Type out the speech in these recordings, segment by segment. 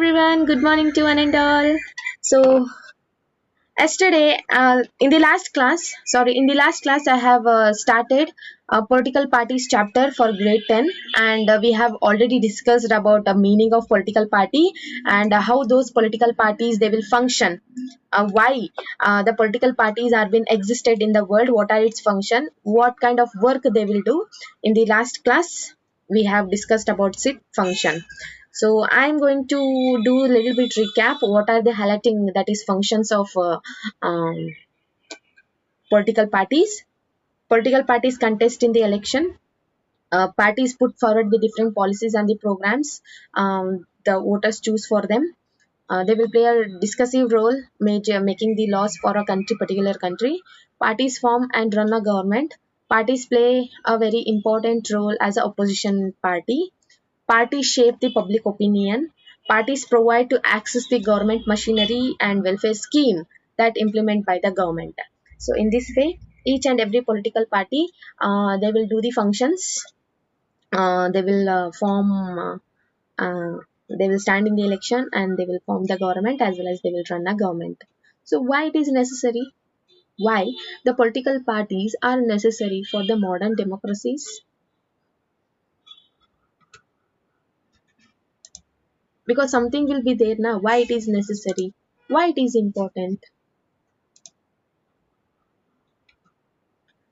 everyone. Good morning to one and all. So, yesterday, in the last class, I have started a political parties chapter for grade 10, and we have already discussed about the meaning of political party and how those political parties they will function. Why the political parties are being existed in the world, what are its function, what kind of work they will do. In the last class we have discussed about its function, so I'm going to do a little bit recap what are the highlighting that is functions of um, political parties. Political parties contest in the election. Parties put forward the different policies and the programs the voters choose for them. They will play a discussive role, making the laws for a particular country. Parties form and run a government. Parties play a very important role as an opposition party. Parties shape the public opinion. Parties provide to access the government machinery and welfare scheme that implement by the government. So in this way, each and every political party, they will do the functions. They will they will stand in the election and they will form the government as well as they will run a government. So why it is necessary? Why the political parties are necessary for the modern democracies? Because something will be there now. Why it is necessary? Why it is important?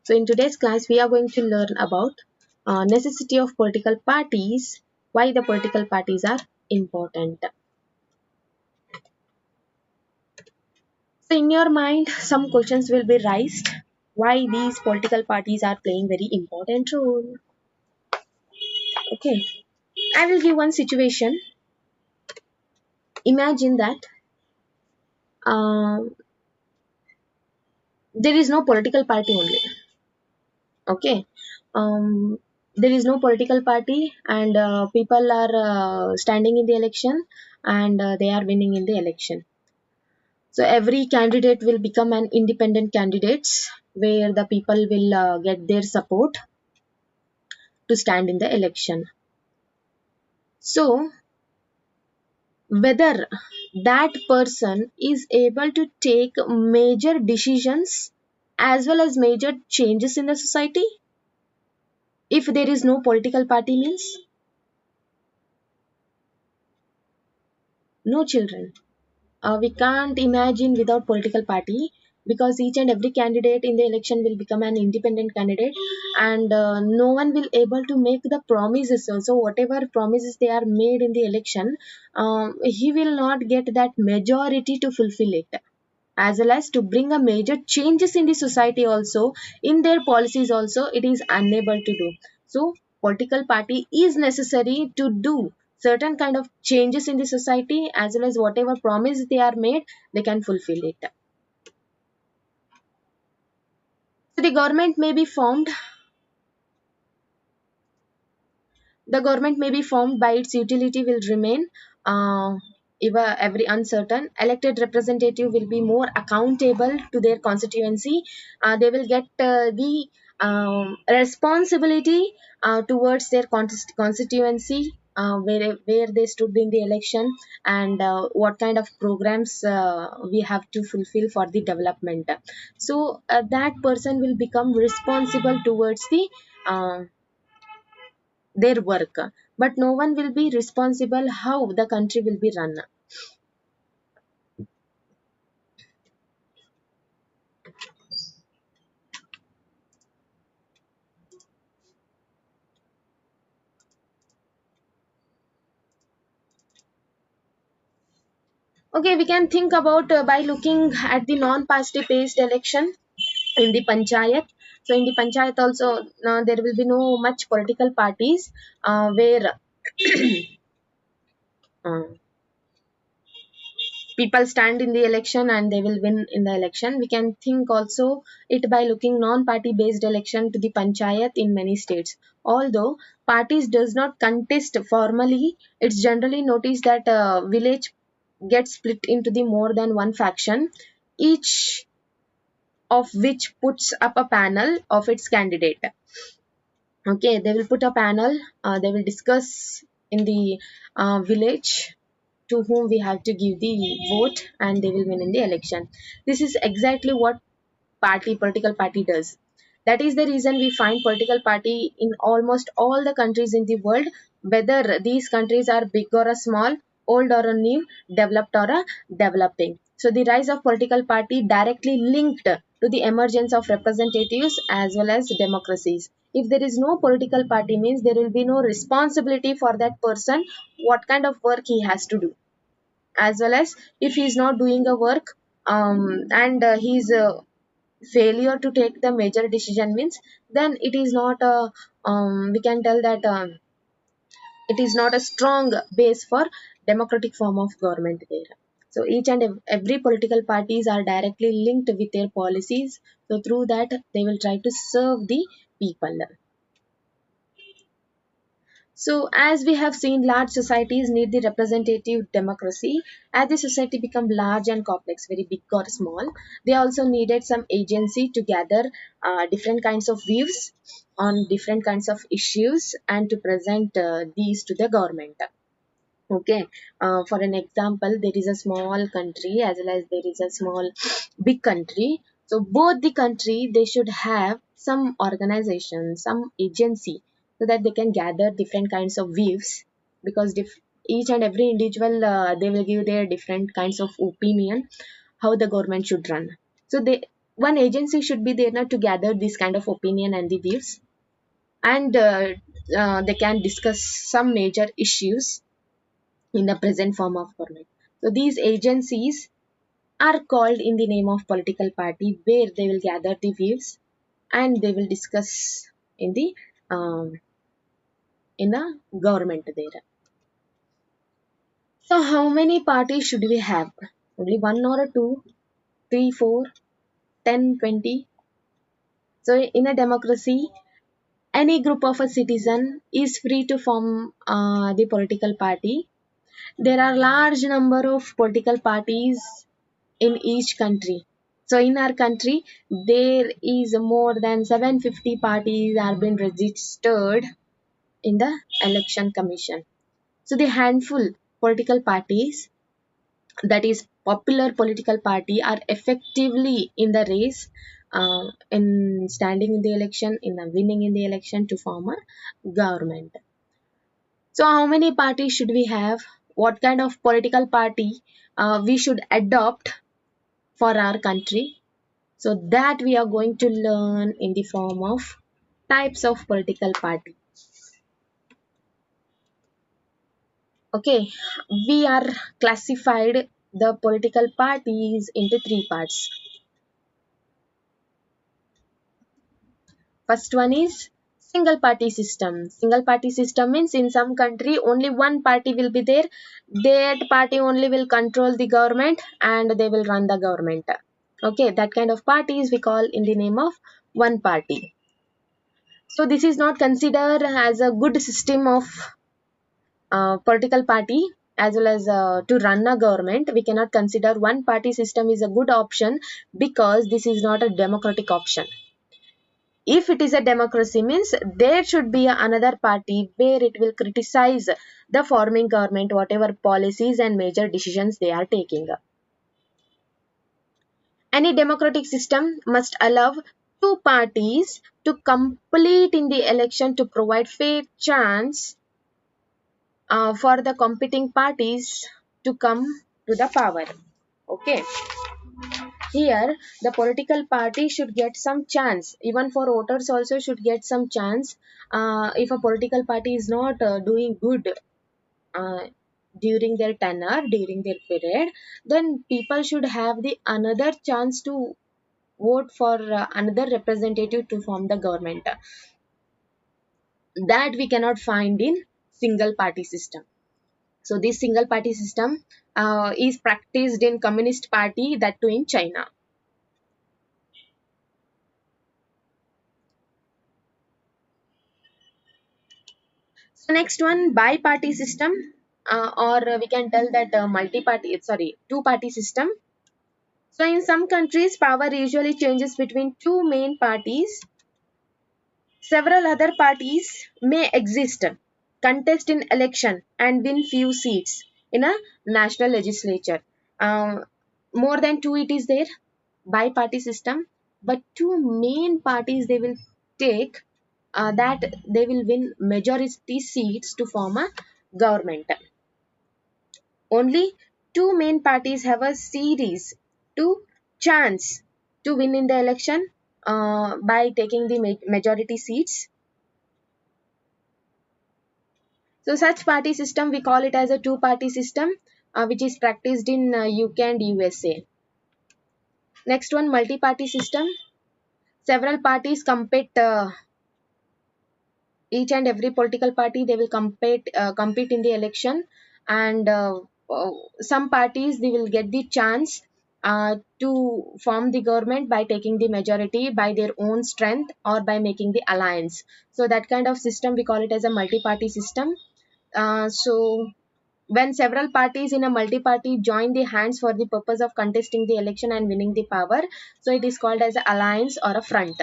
So in today's class, we are going to learn about necessity of political parties. Why the political parties are important. So in your mind, some questions will be raised. Why these political parties are playing very important role? Okay, I will give one situation. Imagine that um, there is no political party only. Okay, there is no political party, and people are standing in the election, and they are winning in the election. So every candidate will become an independent candidates where the people will get their support to stand in the election. So whether that person is able to take major decisions as well as major changes in the society if there is no political party means no children. We can't imagine without political party because each and every candidate in the election will become an independent candidate, and no one will able to make the promises also whatever promises they are made in the election. He will not get that majority to fulfill it, as well as to bring a major changes in the society also, in their policies also it is unable to do. So political party is necessary to do certain kind of changes in the society, as well as whatever promise they are made they can fulfill it. So the government may be formed by its utility will remain every uncertain. Elected representative will be more accountable to their constituency. They will get the responsibility towards their constituency, where they stood in the election, and what kind of programs we have to fulfill for the development. So that person will become responsible towards the uh, their work, but no one will be responsible how the country will be run. Okay, we can think about by looking at the non-party based election in the panchayat. So in the panchayat also there will be no much political parties where uh, people stand in the election and they will win in the election. We can think also it by looking non-party based election to the panchayat in many states. Although parties does not contest formally, it's generally noticed that village gets split into the more than one faction, each of which puts up a panel of its candidate. Okay, they will put a panel, they will discuss in the village, to whom we have to give the vote and they will win in the election. This is exactly what political party does. That is the reason we find political party in almost all the countries in the world, whether these countries are big or a small, old or a new, developed or a developing. So the rise of political party directly linked to the emergence of representatives as well as democracies. If there is no political party means there will be no responsibility for that person what kind of work he has to do, as well as if he is not doing a work and he's failure to take the major decision means then it is not a we can tell that it is not a strong base for democratic form of government there. So each and every political parties are directly linked with their policies, so through that they will try to serve the people. So, as we have seen, large societies need the representative democracy. As the society become large and complex, very big or small, they also needed some agency to gather different kinds of views on different kinds of issues and to present these to the government. Okay, for an example, there is a small country as well as there is a small big country. So both the country they should have some organization, some agency, so that they can gather different kinds of views because each and every individual they will give their different kinds of opinion how the government should run. So they one agency should be there now to gather this kind of opinion and the views and they can discuss some major issues in the present form of government. So these agencies are called in the name of political party where they will gather the views and they will discuss in the in a government there. So how many parties should we have? Only one or a two, three, four, 10, 20. So in a democracy, any group of a citizen is free to form the political party. There are large number of political parties in each country. So in our country, there is more than 750 parties are been registered in the election commission. So the handful political parties, that is popular political party, are effectively in the race, in standing in the election, in winning in the election to form a government. So how many parties should we have? What kind of political party we should adopt for our country? So that we are going to learn in the form of types of political party. Okay, we are classified the political parties into three parts. First one is single party system. Single party system means in some country only one party will be there. That party only will control the government and they will run the government. Okay, that kind of parties we call in the name of one party. So this is not considered as a good system of political party as well as to run a government. We cannot consider one party system is a good option because this is not a democratic option. If it is a democracy means there should be another party where it will criticize the forming government whatever policies and major decisions they are taking. Any democratic system must allow two parties to complete in the election to provide fair chance for the competing parties to come to the power. Okay, here the political party should get some chance, even for voters also should get some chance. If a political party is not doing good uh, during their tenure, during their period, then people should have the another chance to vote for another representative to form the government. That we cannot find in single party system. So this single party system is practiced in Communist Party, that too in China. So next one, bi-party system, or we can tell that multi-party, sorry, two-party system. So in some countries, power usually changes between two main parties. Several other parties may exist, contest in election and win few seats. in a national legislature. Um, More than two it is there, bi-party system, but two main parties they will take, that they will win majority seats to form a government. Only two main parties have a series to chance to win in the election by taking the majority seats. So such party system we call it as a two party system, which is practiced in UK and USA. Next one, multi party system. Several parties compete, each and every political party they will compete in the election, and some parties they will get the chance to form the government by taking the majority by their own strength or by making the alliance. So that kind of system we call it as a multi party system. So when several parties in a multi-party join the hands for the purpose of contesting the election and winning the power, so it is called as an alliance or a front.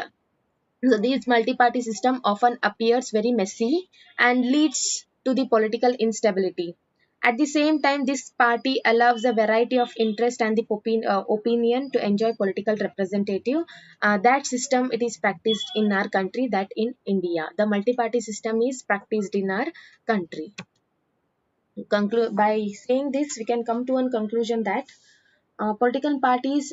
So this multi-party system often appears very messy and leads to the political instability. At the same time, this party allows a variety of interest and the opinion to enjoy political representative. That system it is practiced in our country, that in India. The multi-party system is practiced in our country. Conclude by saying this, we can come to a conclusion that political parties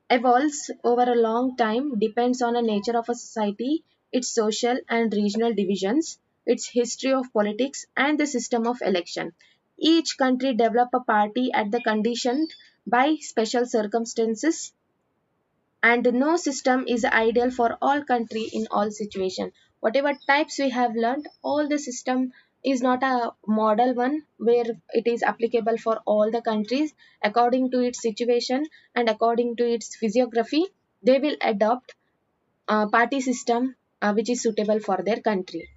evolves over a long time, depends on the nature of a society, its social and regional divisions, its history of politics, and the system of election. Each country develop a party at the conditioned by special circumstances, and no system is ideal for all country in all situation. Whatever types we have learned, all the system is not a model one where it is applicable for all the countries. According to its situation and according to its physiography, they will adopt a party system which is suitable for their country.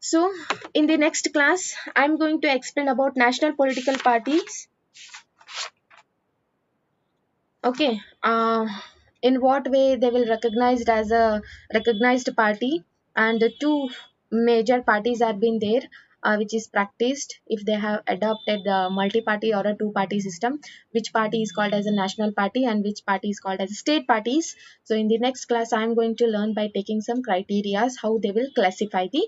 So in the next class I'm going to explain about national political parties. Okay. In what way they will recognized as a recognized party, and the two major parties have been there, which is practiced if they have adopted the multi-party or a two-party system. Which party is called as a national party and which party is called as state parties. So in the next class, I am going to learn by taking some criterias how they will classify the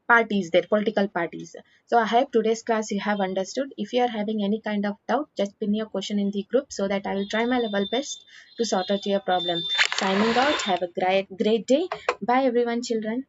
parties, their political parties. So I hope today's class you have understood. If you are having any kind of doubt, just pin your question in the group so that I will try my level best to sort out your problem. Signing out. Have a great day. Bye everyone, children.